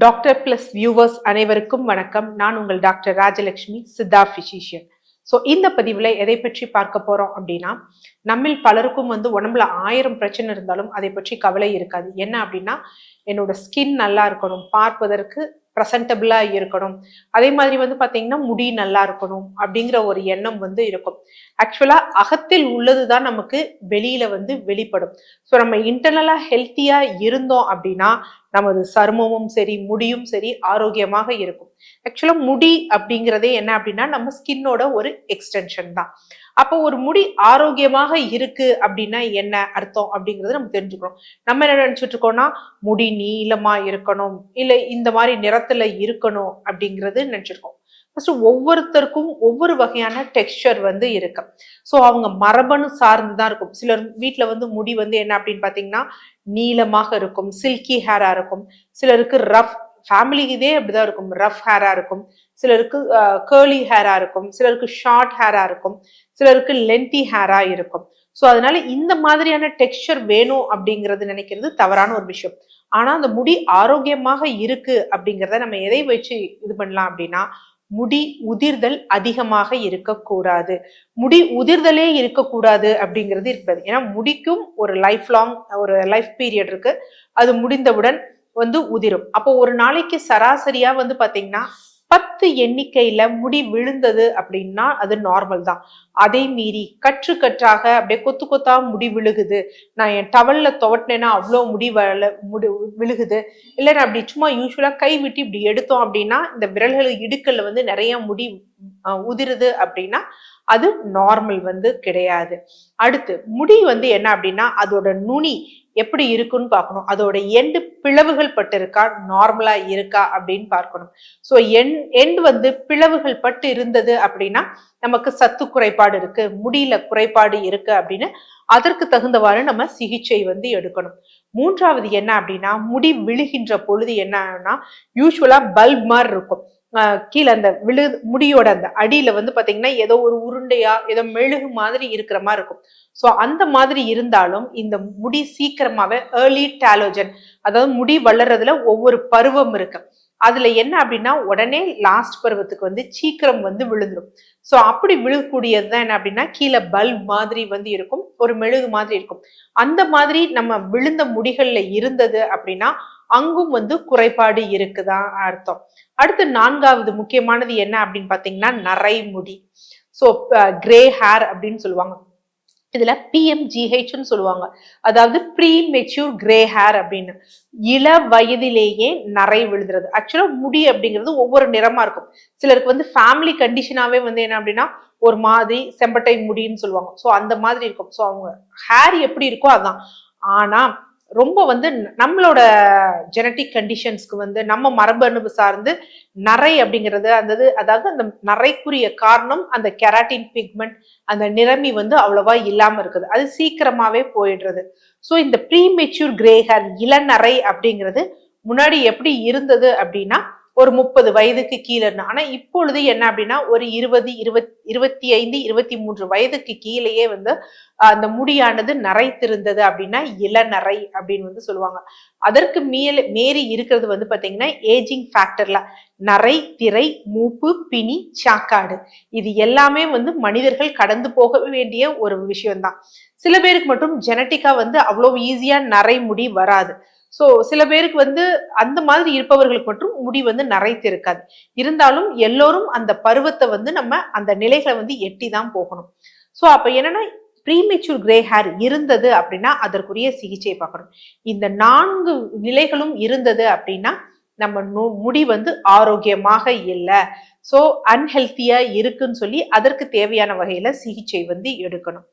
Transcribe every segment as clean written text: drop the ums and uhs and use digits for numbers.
Doctor plus viewers அனைவருக்கும் வணக்கம். நான் உங்கள் டாக்டர் ராஜலட்சுமி, சித்தா பிசிஷியன். இந்த பதிவுல எதை பற்றி பார்க்க போறோம் அப்படின்னா, நம்மில் பலருக்கும் உடம்புல 1000 பிரச்சனை இருந்தாலும் அதை பற்றி கவலை இருக்காது. என்ன அப்படின்னா, என்னோட ஸ்கின் நல்லா இருக்கணும், பார்ப்பதற்கு ப்ரெசன்டபிளா இருக்கணும், அதே மாதிரி பாத்தீங்கன்னா முடி நல்லா இருக்கணும் அப்படிங்கிற ஒரு எண்ணம் இருக்கும். ஆக்சுவலா அகத்தில் உள்ளதுதான் நமக்கு வெளியில வெளிப்படும். ஸோ நம்ம இன்டர்னலா ஹெல்த்தியா இருந்தோம் அப்படின்னா நமது சருமமும் சரி, முடியும் சரி ஆரோக்கியமாக இருக்கும். ஆக்சுவலா முடி அப்படிங்கிறதே என்ன அப்படின்னா நம்ம ஸ்கின்னோட ஒரு எக்ஸ்டென்ஷன் தான். அப்போ ஒரு முடி ஆரோக்கியமாக இருக்கு அப்படின்னா என்ன அர்த்தம் அப்படிங்கறது நம்ம தெரிஞ்சுக்கிறோம். நம்ம என்ன நினைச்சிட்டு இருக்கோம்னா, முடி நீளமா இருக்கணும், இல்ல இந்த மாதிரி நிறத்துல இருக்கணும் அப்படிங்கிறது நினைச்சிருக்கோம். ஒவ்வொருத்தருக்கும் ஒவ்வொரு வகையான டெக்ஸ்சர் இருக்கு. ஸோ அவங்க மரபணு சார்ந்துதான் இருக்கும். சிலர் வீட்டுல முடி என்ன அப்படின்னு பாத்தீங்கன்னா நீளமாக இருக்கும், சில்கி ஹேரா இருக்கும். சிலருக்கு ரஃப், ஃபேமிலி இதே அப்படிதான் இருக்கும், ரஃப் ஹேரா இருக்கும். சிலருக்கு கேர்லி ஹேரா இருக்கும், சிலருக்கு ஷார்ட் ஹேரா இருக்கும், சிலருக்கு லென்த்தி ஹேரா இருக்கும். ஸோ அதனால இந்த மாதிரியான டெக்ஸ்சர் வேணும் அப்படிங்கிறது நினைக்கிறது தவறான ஒரு விஷயம். ஆனா அந்த முடி ஆரோக்கியமாக இருக்கு அப்படிங்கிறத நம்ம எதை வச்சு இது பண்ணலாம் அப்படின்னா, முடி உதிர்தல் அதிகமாக இருக்கக்கூடாது. முடி உதிர்தலே இருக்கக்கூடாது அப்படிங்கிறது இருக்காது. ஏன்னா முடிக்கும் ஒரு லைஃப் லாங் ஒரு லைஃப் பீரியட் இருக்கு. அது முடிந்தவுடன் உதிரும். அப்போ ஒரு நாளைக்கு சராசரியா பாத்தீங்கன்னா 10 எண்ணிக்கையில முடி விழுந்தது அப்படின்னா அது நார்மல் தான். அதை மீறி கற்று கற்றாக அப்படியே கொத்து கொத்தா முடி விழுகுது, நான் என் டவல்ல துவட்டினேன்னா அவ்வளோ முடி விழுகுது, இல்லை நான் அப்படி சும்மா யூஸ்வலா கை விட்டு இப்படி எடுத்தோம் அப்படின்னா இந்த விரல்கள் இடுக்கல்ல நிறைய முடி உதிருது அப்படின்னா அது நார்மல் கிடையாது. அடுத்து முடி என்ன அப்படின்னா அதோட நுனி எப்படி இருக்குன்னு பார்க்கணும். அதோட எண்டு பிளவுகள் பட்டு இருக்கா, நார்மலா இருக்கா அப்படின்னு பார்க்கணும். ஸோ எண்ட் பிளவுகள் பட்டு இருந்தது அப்படின்னா நமக்கு சத்து குறைபாடு இருக்கு, முடியில குறைபாடு இருக்கு அப்படின்னு அதற்கு தகுந்தவாறு நம்ம சிகிச்சை எடுக்கணும். மூன்றாவது என்ன அப்படின்னா, முடி விழுகின்ற பொழுது என்னன்னா யூஸ்வலா பல்ப் மாதிரி இருக்கும். கீழே அந்த முடியோட அந்த அடியில பாத்தீங்கன்னா ஏதோ ஒரு உருண்டையா ஏதோ மெழுகு மாதிரி இருக்கிற மாதிரி இருக்கும். சோ அந்த மாதிரி இருந்தாலும் இந்த முடி சீக்கிரமாவே ஏர்லி டாலோஜன், அதாவது முடி வளர்றதுல ஒவ்வொரு பருவம் இருக்கு. அதுல என்ன அப்படின்னா உடனே லாஸ்ட் பருவத்துக்கு சீக்கிரம் விழுந்துடும். சோ அப்படி விழக்கூடியதுதான் என்ன அப்படின்னா கீழே பல்ப் மாதிரி இருக்கும், ஒரு மெழுகு மாதிரி இருக்கும். அந்த மாதிரி நம்ம விழுந்த முடிகள்ல இருந்தது அப்படின்னா அங்கும் குறைபாடு இருக்குதான் அர்த்தம். அடுத்து 4வது முக்கியமானது என்ன அப்படின்னு பாத்தீங்கன்னா நரைமுடி. சோ கிரே ஹேர் அப்படின்னு சொல்லுவாங்க. இதுல PMGH சொல்லுவாங்க, அதாவது ப்ரீ மெச்சூர் கிரே ஹேர் அப்படின்னு. இள வயதிலேயே நரை விழுதுறது. ஆக்சுவலா முடி அப்படிங்கிறது ஒவ்வொரு நிறமா இருக்கும். சிலருக்கு ஃபேமிலி கண்டிஷனாவே என்ன அப்படின்னா ஒரு மாதிரி செம்பட்டை முடின்னு சொல்லுவாங்க. சோ அந்த மாதிரி இருக்கும். சோ அவங்க ஹேர் எப்படி இருக்கோ அதான். ஆனா ரொம்ப நம்மளோட ஜெனட்டிக் கண்டிஷன்ஸ்க்கு நம்ம மரபணு சார்ந்து நரை அப்படிங்கிறது அதாவது அந்த நரைக்குரிய காரணம் அந்த கெராட்டின் பிக்மெண்ட், அந்த நிறமி அவ்வளவா இல்லாம இருக்குது, அது சீக்கிரமாவே போயிடுறது. சோ இந்த ப்ரீமெச்சூர் கிரே ஹேர், இளநரை அப்படிங்கிறது முன்னாடி எப்படி இருந்தது அப்படின்னா ஒரு 30 வயதுக்கு கீழே. ஆனா இப்பொழுது என்ன அப்படின்னா ஒரு 20, 25, 23 வயதுக்கு கீழேயே அந்த முடியானது நரைத்திருந்தது அப்படின்னா இளநரை அப்படின்னு சொல்லுவாங்க. அதற்கு மீறி இருக்கிறது பாத்தீங்கன்னா ஏஜிங் ஃபேக்டர்ல நரை, திரை, மூப்பு, பிணி, சாக்காடு, இது எல்லாமே மனிதர்கள் கடந்து போக வேண்டிய ஒரு விஷயம்தான். சில பேருக்கு மட்டும் ஜெனட்டிக்கா அவ்வளவு ஈஸியா நரை முடி வராது. சோ சில பேருக்கு அந்த மாதிரி இருப்பவர்களுக்கு மட்டும் முடி நரைத்து இருக்காது. இருந்தாலும் எல்லோரும் அந்த பருவத்தை நம்ம அந்த நிலைகளை எட்டி தான் போகணும். சோ அப்ப என்னன்னா ப்ரீமெச்சூர் கிரே ஹேர் இருந்தது அப்படின்னா அதற்குரிய சிகிச்சை பார்க்கணும். இந்த 4 நிலைகளும் இருந்தது அப்படின்னா நம்ம முடி ஆரோக்கியமாக இல்லை, சோ அன்ஹெல்த்தியா இருக்குன்னு சொல்லி அதற்கு தேவையான வகையில சிகிச்சை எடுக்கணும்.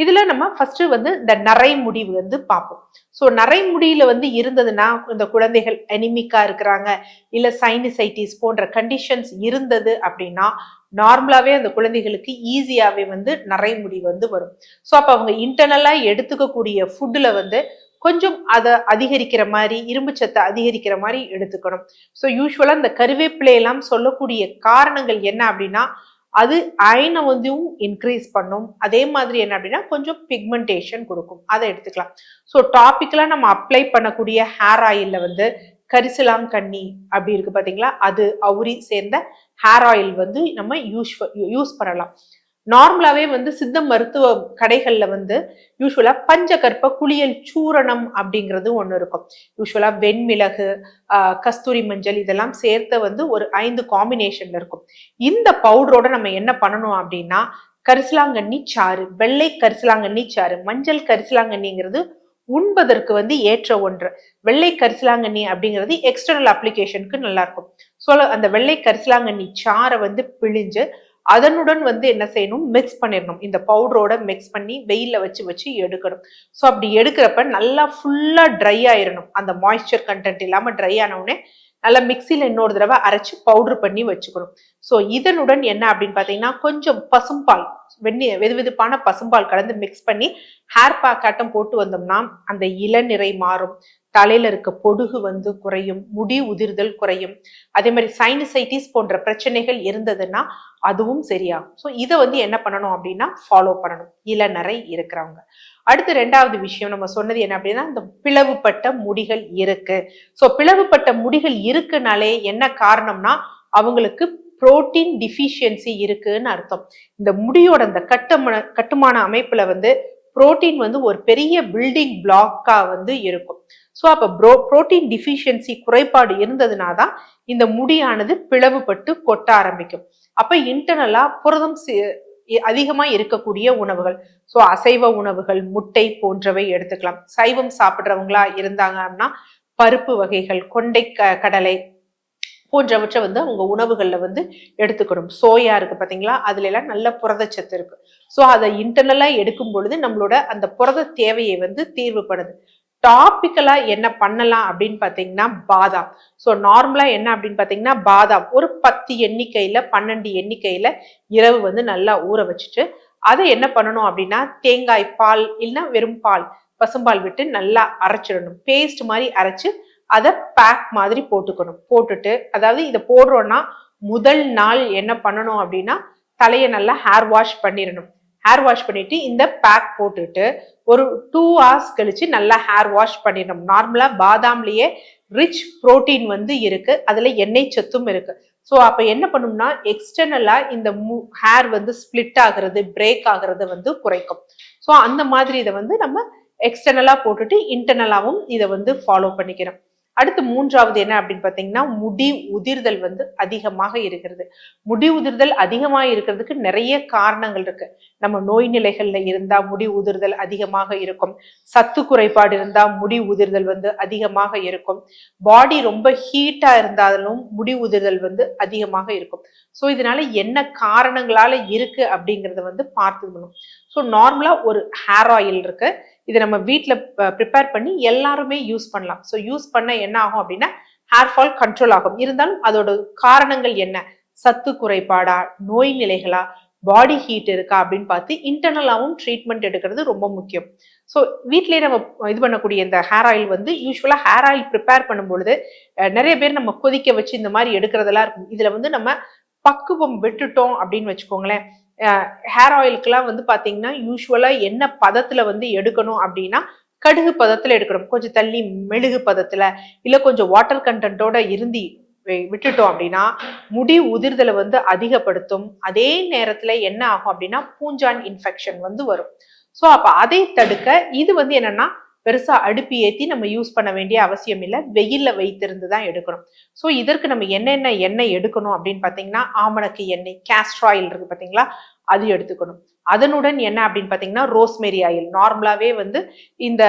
இதுல நம்ம ஃபர்ஸ்ட் இந்த நரைமுடி பார்ப்போம். சோ நரைமுடியில இருந்ததுன்னா இந்த குழந்தைகள் அனிமிக்கா இருக்கிறாங்க, இல்ல சைனசைட்டிஸ் போன்ற கண்டிஷன்ஸ் இருந்தது அப்படின்னா நார்மலாவே அந்த குழந்தைகளுக்கு ஈஸியாவே நரைமுடி வரும். சோ அப்ப அவங்க இன்டர்னலா எடுத்துக்கக்கூடிய ஃபுட்ல கொஞ்சம் அதை அதிகரிக்கிற மாதிரி, இரும்பு சத்தை அதிகரிக்கிற மாதிரி எடுத்துக்கணும். ஸோ யூஸ்வலா இந்த கருவேப்பிலை எல்லாம் சொல்லக்கூடிய காரணங்கள் என்ன அப்படின்னா அது அயனை இன்க்ரீஸ் பண்ணும். அதே மாதிரி என்ன அப்படின்னா கொஞ்சம் பிக்மெண்டேஷன் கொடுக்கும், அதை எடுத்துக்கலாம். ஸோ டாபிக்லாம் நம்ம அப்ளை பண்ணக்கூடிய ஹேர் ஆயில்ல கரிசலாங்கண்ணி அப்படி இருக்கு பாத்தீங்களா, அது அவுரி சேர்ந்த ஹேர் ஆயில் வந்து நம்ம யூஸ் பண்ணலாம். நார்மலாவே வந்து சித்த மருத்துவ கடைகள்ல வந்து யூஸ்வலா பஞ்சகற்ப குளியல் சூரணம் அப்படிங்கிறது ஒண்ணு இருக்கும். யூஸ்வலா வெண்மிளகு, கஸ்தூரி மஞ்சள் இதெல்லாம் சேர்த்து வந்து ஒரு 5 காம்பினேஷன்ல இருக்கும். இந்த பவுடரோட நம்ம என்ன பண்ணணும் அப்படின்னா, கரிசலாங்கண்ணி சாறு, வெள்ளை கரிசலாங்கண்ணி சாறு, மஞ்சள் கரிசலாங்கண்ணிங்கிறது உண்பதற்கு வந்து ஏற்ற ஒன்று. வெள்ளை கரிசலாங்கண்ணி அப்படிங்கிறது எக்ஸ்டர்னல் அப்ளிகேஷனுக்கு நல்லா இருக்கும். ஸோ அந்த வெள்ளை கரிசலாங்கண்ணி சாறை வந்து பிழிஞ்சு அதனுடன் வந்து என்ன செய்யணும், மிக்ஸ் பண்ணிடணும். இந்த பவுடரோட மிக்ஸ் பண்ணி வெயில வச்சு வச்சு எடுக்கணும். ஸோ அப்படி எடுக்கிறப்ப நல்லா ஃபுல்லா ட்ரை ஆயிடணும். அந்த மாய்ஸ்சர் கண்டென்ட் இல்லாம ட்ரை ஆன உடனே நல்லா மிக்சியில இன்னொரு தடவை அரைச்சு பவுடர் பண்ணி வச்சுக்கணும். ஸோ இதனுடன் என்ன அப்படின்னு பாத்தீங்கன்னா, கொஞ்சம் பசும்பால், வெது வெதுப்பான பசும்பால் கலந்து மிக்ஸ் பண்ணி ஹேர் பேக் ஆட்டம் போட்டு வந்தோம்னா அந்த இளநிறை மாறும், தலையில இருக்க பொடுகு வந்து குறையும், முடி உதிர்தல் குறையும். அதே மாதிரி சைனசைட்டிஸ் போன்ற பிரச்சனைகள் இருந்ததுன்னா அதுவும் சரியாகும். ஸோ இதை வந்து என்ன பண்ணணும் அப்படின்னா ஃபாலோ பண்ணணும் இளநரை இருக்கிறவங்க. அடுத்து 2வது விஷயம் நம்ம சொன்னது என்ன அப்படின்னா, இந்த பிளவுபட்ட முடிகள் இருக்கு. ஸோ பிளவுபட்ட முடிகள் இருக்குனாலே என்ன காரணம்னா, அவங்களுக்கு புரோட்டீன் டிஃபிஷியன்சி இருக்குன்னு அர்த்தம். இந்த முடியோட அந்த கட்டுமான அமைப்புல வந்து புரோட்டீன் வந்து ஒரு பெரிய பில்டிங் பிளாக்கா வந்து இருக்கும். ஸோ அப்ப புரோட்டீன் டிஃபிஷியன்சி குறைபாடு இருந்ததுனாதான் இந்த முடியானது பிளவுபட்டு கொட்ட ஆரம்பிக்கும். அப்ப இன்டர்னலா புரதம் அதிகமா இருக்கக்கூடிய உணவுகள், ஸோ அசைவ உணவுகள், முட்டை போன்றவை எடுத்துக்கலாம். சைவம் சாப்பிட்றவங்களா இருந்தாங்கன்னா பருப்பு வகைகள், கொண்டை கடலை போன்றவற்றை வந்து அவங்க உணவுகள்ல வந்து எடுத்துக்கணும். சோயா இருக்கு பாத்தீங்களா, அதுல எல்லாம் நல்ல புரதச்சத்து இருக்கு. ஸோ அதை இன்டர்னலா எடுக்கும் பொழுது நம்மளோட அந்த புரத தேவையை வந்து தீர்வுபடுது. டாபிக்கலா என்ன பண்ணலாம் அப்படின்னு பாத்தீங்கன்னா, பாதாம். ஸோ நார்மலா என்ன அப்படின்னு பாத்தீங்கன்னா, பாதாம் ஒரு 10 எண்ணிக்கையில 12 எண்ணிக்கையில இரவு வந்து நல்லா ஊற வச்சுட்டு அதை என்ன பண்ணணும் அப்படின்னா, தேங்காய் பால் இல்லைன்னா வெறும் பால், பசும்பால் விட்டு நல்லா அரைச்சிடணும். பேஸ்ட் மாதிரி அரைச்சு அதை பேக் மாதிரி போட்டுக்கணும். போட்டுட்டு, அதாவது இதை போடுறோம்னா முதல் நாள் என்ன பண்ணணும் அப்படின்னா, தலையை நல்லா ஹேர் வாஷ் பண்ணிடணும். ஹேர் வாஷ் பண்ணிட்டு இந்த பேக் போட்டுட்டு ஒரு 2 hours கழிச்சு நல்லா ஹேர் வாஷ் பண்ணிடணும். நார்மலா பாதாம்லயே ரிச் புரோட்டீன் வந்து இருக்கு, அதுல எண்ணெய் சத்தும் இருக்கு. ஸோ அப்ப என்ன பண்ணும்னா, எக்ஸ்டர்னலா இந்த ஹேர் வந்து ஸ்பிளிட் ஆகுறது, பிரேக் ஆகுறது வந்து குறைக்கும். ஸோ அந்த மாதிரி இதை வந்து நம்ம எக்ஸ்டர்னலா போட்டுட்டு இன்டர்னலாவும் இதை வந்து ஃபாலோ பண்ணிக்கிறோம். அடுத்து 3வது என்ன அப்படின்னு பாத்தீங்கன்னா, முடி உதிர்தல் வந்து அதிகமாக இருக்கிறது. முடி உதிர்தல் அதிகமாக இருக்கிறதுக்கு நிறைய காரணங்கள் இருக்கு. நம்ம நோய் நிலைகள்ல இருந்தா முடி உதிர்தல் அதிகமாக இருக்கும். சத்து குறைபாடு இருந்தா முடி உதிர்தல் வந்து அதிகமாக இருக்கும். பாடி ரொம்ப ஹீட்டா இருந்தாலும் முடி உதிர்தல் வந்து அதிகமாக இருக்கும். ஸோ இதனால என்ன காரணங்களால இருக்கு அப்படிங்கறத வந்து பார்த்துக்கணும். ஸோ நார்மலா ஒரு ஹேர் ஆயில் இருக்கு, இதை நம்ம வீட்டில் ப்ரிப்பேர் பண்ணி எல்லாருமே யூஸ் பண்ணலாம். ஸோ யூஸ் பண்ண என்ன ஆகும் அப்படின்னா, ஹேர் ஃபால் கண்ட்ரோல் ஆகும். இருந்தாலும் அதோட காரணங்கள் என்ன, சத்து குறைபாடா, நோய் நிலைகளா, பாடி ஹீட் இருக்கா அப்படின்னு பார்த்து இன்டர்னலாவும் ட்ரீட்மெண்ட் எடுக்கிறது ரொம்ப முக்கியம். ஸோ வீட்லயே நம்ம இது பண்ணக்கூடிய இந்த ஹேர் ஆயில் வந்து யூஸ்வலா ஹேர் ஆயில் ப்ரிப்பேர் பண்ணும்பொழுது நிறைய பேர் நம்ம கொதிக்க வச்சு இந்த மாதிரி எடுக்கிறதெல்லாம் இருக்கும். இதுல வந்து நம்ம பக்குவம் விட்டுட்டோம் அப்படின்னு வச்சுக்கோங்களேன், ஹேர் ஆயிலுக்கெல்லாம் வந்து பாத்தீங்கன்னா யூஸ்வலா என்ன பதத்துல வந்து எடுக்கணும் அப்படின்னா, கடுகு பதத்துல எடுக்கணும். கொஞ்சம் தள்ளி மெழுகு பதத்துல இல்ல கொஞ்சம் வாட்டர் கண்டென்ட்டோட இருந்து விட்டுட்டோம் அப்படின்னா முடி உதிர்தலை வந்து அதிகப்படுத்தும். அதே நேரத்துல என்ன ஆகும் அப்படின்னா, பூஞ்சான் இன்ஃபெக்ஷன் வந்து வரும். ஸோ அப்ப அதை தடுக்க இது வந்து என்னன்னா, பெருசா அடுப்பு ஏத்தி நம்ம யூஸ் பண்ண வேண்டிய அவசியம் இல்லை, வெயில்ல வைத்திருந்து தான் எடுக்கணும். ஸோ இதற்கு நம்ம என்னென்ன எண்ணெய் எடுக்கணும் அப்படின்னு பாத்தீங்கன்னா, ஆமணக்கு எண்ணெய், கேஸ்டர் ஆயில் இருக்கு பாத்தீங்களா, அது எடுத்துக்கணும். அதனுடன் என்ன அப்படின்னு பாத்தீங்கன்னா, ரோஸ்மேரி ஆயில். நார்மலாவே வந்து இந்த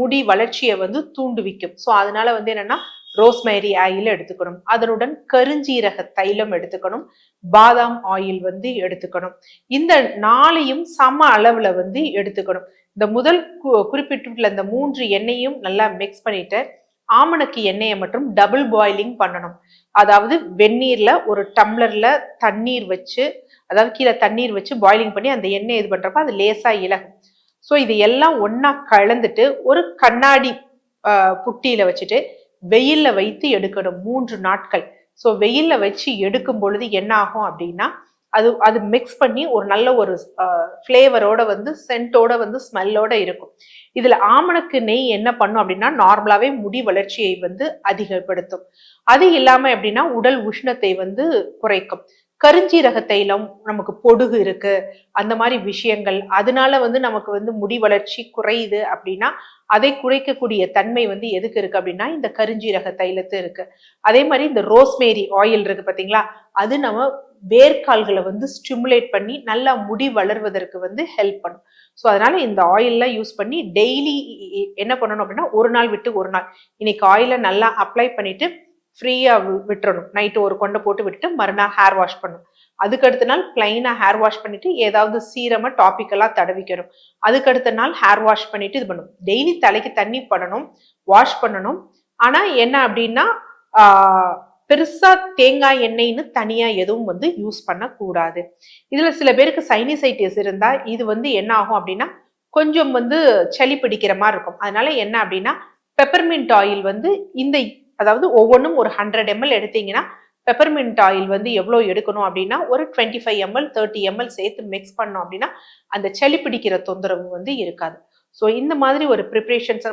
முடி வளர்ச்சியை வந்து தூண்டுவிக்கும். ஸோ அதனால வந்து என்னன்னா, ரோஸ்மேரி ஆயில் எடுத்துக்கணும். அதனுடன் கருஞ்சீரக தைலம் எடுத்துக்கணும், பாதாம் ஆயில் வந்து எடுத்துக்கணும். இந்த 4ஐயும் சம அளவுல வந்து எடுத்துக்கணும். இந்த முதல் குறிப்பிட்டுள்ள இந்த 3 எண்ணெயும் நல்லா மிக்ஸ் பண்ணிட்டு ஆமணக்கு எண்ணெயை மட்டும் டபுள் பாயிலிங் பண்ணணும். அதாவது வெந்நீர்ல ஒரு டம்ளர்ல தண்ணீர் வச்சு, அதாவது கீழே தண்ணீர் வச்சு பாயிலிங் பண்ணி அந்த எண்ணெய் இது பண்றப்ப அது லேசா இலகும். ஸோ இது எல்லாம் ஒன்னா கலந்துட்டு ஒரு கண்ணாடி புட்டியில வச்சுட்டு வெயில்ல வைத்து எடுக்கணும் 3 நாட்கள். ஸோ வெயில்ல வச்சு எடுக்கும் பொழுது என்ன ஆகும் அப்படின்னா, அது மிக்ஸ் பண்ணி ஒரு நல்ல ஒரு ஃப்ளேவரோட வந்து சென்ட்டோட வந்து ஸ்மெல்லோட இருக்கும். இதுல ஆமணக்கு நெய் என்ன பண்ணும் அப்படின்னா நார்மலாவே முடி வளர்ச்சியை வந்து அதிகப்படுத்தும். அது இல்லாம எப்படின்னா உடல் உஷ்ணத்தை வந்து குறைக்கும். கருஞ்சீரக தைலம், நமக்கு பொடுகு இருக்கு அந்த மாதிரி விஷயங்கள், அதனால வந்து நமக்கு வந்து முடி வளர்ச்சி குறையுது அப்படின்னா அதை குறைக்கக்கூடிய தன்மை வந்து எதுக்கு இருக்கு அப்படின்னா இந்த கருஞ்சீரக தைலத்து இருக்கு. அதே மாதிரி இந்த ரோஸ்மேரி ஆயில் இருக்கு பாத்தீங்களா, அது நம்ம வேர்க்கால்களை வந்து ஸ்டிமுலேட் பண்ணி நல்லா முடி வளர்வதற்கு வந்து ஹெல்ப் பண்ணும். ஸோ அதனால இந்த ஆயில்லாம் யூஸ் பண்ணி டெய்லி என்ன பண்ணணும் அப்படின்னா ஒரு நாள் விட்டு ஒரு நாள் இன்னைக்கு ஆயிலை நல்லா அப்ளை பண்ணிட்டு ஃப்ரீயா விட்டுறணும். நைட்டு ஒரு கொண்டை போட்டு விட்டுட்டு மறுநாள் ஹேர் வாஷ் பண்ணணும். அதுக்கு அடுத்த நாள் பிளைனா ஹேர் வாஷ் பண்ணிட்டு ஏதாவது சீரமா டாபிக்கலா தடவிக்கணும். அதுக்கு அடுத்த நாள் ஹேர் வாஷ் பண்ணிட்டு இது பண்ணணும். டெய்லி தலைக்கு தண்ணி படணும், வாஷ் பண்ணணும். ஆனா என்ன அப்படின்னா பெருசா தேங்காய் எண்ணெய்னு தனியா எதுவும் வந்து யூஸ் பண்ணக்கூடாது. இதுல சில பேருக்கு சைனிசைட்டிஸ் இருந்தா இது வந்து என்ன ஆகும் அப்படின்னா கொஞ்சம் வந்து சளி பிடிக்கிற மாதிரி இருக்கும். அதனால என்ன அப்படின்னா பெப்பர்மின்ட் ஆயில் வந்து இந்த அதாவது ஒவ்வொன்றும் ஒரு 100 ml எடுத்தீங்கன்னா பெப்பர்மின்ட் ஆயில் வந்து எவ்வளவு எடுக்கணும் அப்படின்னா ஒரு 25 ml 30 ml சேர்த்து மிக்ஸ் பண்ணோம் அப்படின்னா அந்த சளி பிடிக்கிற தொந்தரவு வந்து இருக்காது. ஸோ இந்த மாதிரி ஒரு ப்ரிப்ரேஷன்ஸ்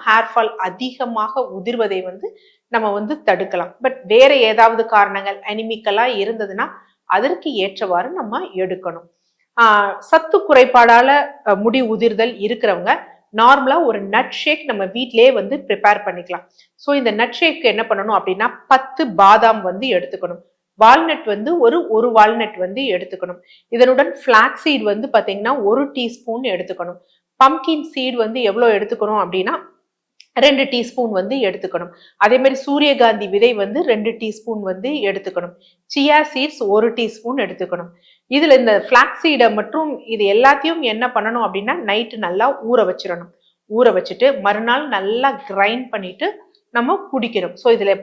ஹேர் ஃபால் அதிகமாக உதிர்வதை வந்து நம்ம வந்து தடுக்கலாம். பட் வேற ஏதாவது காரணங்கள் அனிமிக்கலா இருந்ததுன்னா அதற்கு ஏற்றவாறு நம்ம எடுக்கணும். சத்து குறைபாடால முடி உதிர்தல் இருக்கிறவங்க நார்மலா ஒரு நட் ஷேக் நம்ம வீட்டிலேயே வந்து ப்ரிப்பேர் பண்ணிக்கலாம். ஸோ இந்த நட் ஷேக் என்ன பண்ணணும் அப்படின்னா 10 பாதாம் வந்து எடுத்துக்கணும். வால்நட் வந்து ஒரு வால்நட் வந்து எடுத்துக்கணும். இதனுடன் ஃபிளாக்ஸ் சீட் வந்து பாத்தீங்கன்னா 1 டீஸ்பூன் எடுத்துக்கணும். பம்கின் சீட் வந்து எவ்வளவு எடுத்துக்கணும் அப்படின்னா 2 டீஸ்பூன் வந்து எடுத்துக்கணும். அதே மாதிரி சூரியகாந்தி விதை வந்து 2 டீஸ்பூன் வந்து எடுத்துக்கணும். சியா சீட்ஸ் 1 டீஸ்பூன் எடுத்துக்கணும். இதுல இந்த ஃபிளாக்ஸ் சீடை மற்றும் இது எல்லாத்தையும் என்ன பண்ணணும் அப்படின்னா நைட்டு நல்லா ஊற வச்சிடணும். ஊற வச்சுட்டு மறுநாள் நல்லா கிரைண்ட் பண்ணிட்டு நம்ம குடிக்கணும். ஸோ இதுல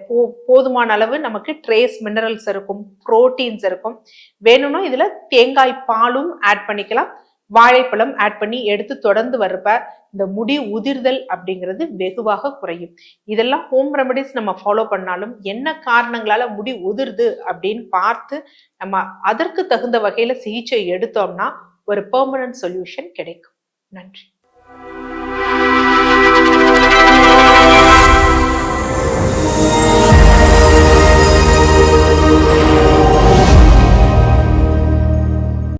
போதுமான அளவு நமக்கு ட்ரேஸ் மினரல்ஸ் இருக்கும், புரோட்டீன்ஸ் இருக்கும். வேணும்னா இதுல தேங்காய் பாலும் ஆட் பண்ணிக்கலாம், வாழைப்பழம் ஆட் பண்ணி எடுத்து தொடர்ந்து வர்றப்ப இந்த முடி உதிர்தல் அப்படிங்கிறது வெகுவாக குறையும். இதெல்லாம் ஹோம் ரெமடிஸ் நம்ம ஃபாலோ பண்ணாலும் என்ன காரணங்களால முடி உதிர்து அப்படின்னு பார்த்து நம்ம அதற்கு தகுந்த வகையில சிகிச்சை எடுத்தோம்னா ஒரு பெர்மனன்ட் சொல்யூஷன் கிடைக்கும். நன்றி.